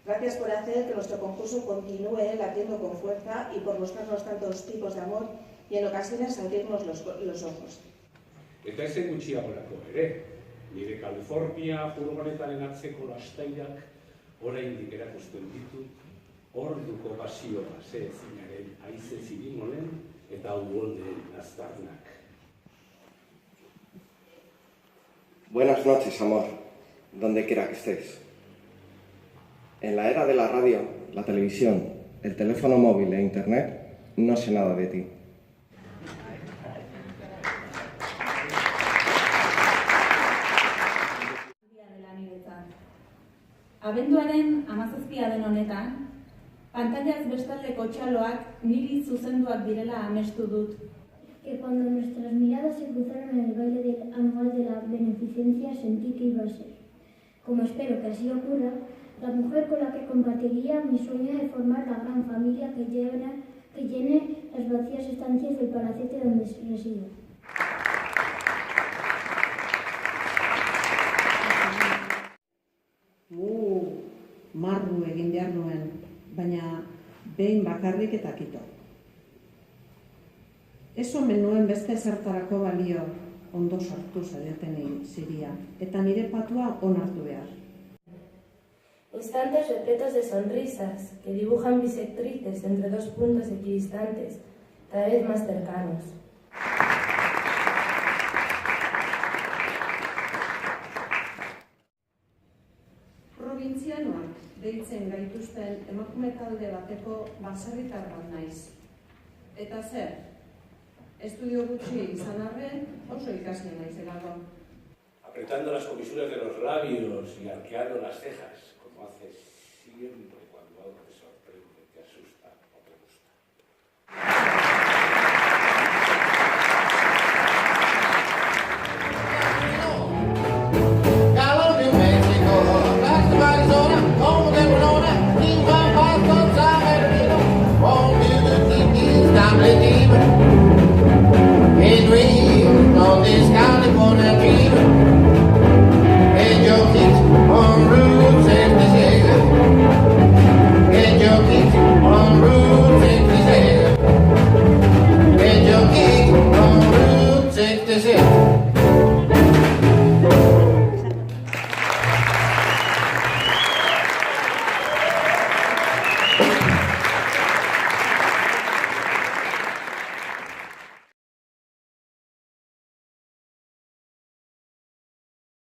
Gracias por hacer que nuestro concurso continúe latiendo con fuerza y por mostrarnos tantos tipos de amor y en ocasiones abrirnos los ojos. Eta ezen gutxiagorako ere, nire Kalifornia furgonetaren atzeko lastairak oraindik erakusten ditu orduko pasioa zezinaren haize zirimolen eta uholdeen aztarnak. Buenas noches, amor, donde quiera que estés. En la era de la radio, la televisión, el teléfono móvil e internet, no sé nada de ti. Abenduaren 17 den honetan, pantailaz bestaldeko txaloak niri zuzenduak direla amestu dut. Que cuando nuestras miradas se cruzaron en el baile anual de la beneficencia sentí que iba a ser, como espero que así ocurra, la mujer con la que compartiría mi sueño de formar la gran familia que llene las vacías estancias del palacete donde resido. Marru egin behar nuen, baina behin bakarrik eta kito. Ez omen nuen beste zertarako balio ondo sartu zaretenei ziria, eta nire patua onartu behar. Instantes repletos de sonrisas que dibujan bisectrices entre dos puntos equidistantes, cada vez más cercanos. Probintzianoak deitzen gaituzten emakume talde bateko baserritar bat naiz. Eta zer? Estudio gutxi izan arren oso ikasle naizelago. Apretando las comisuras de los labios y arqueando las cejas, como haces siempre cuando algo te sorprende, te asusta o te gusta. A dream on this California dream.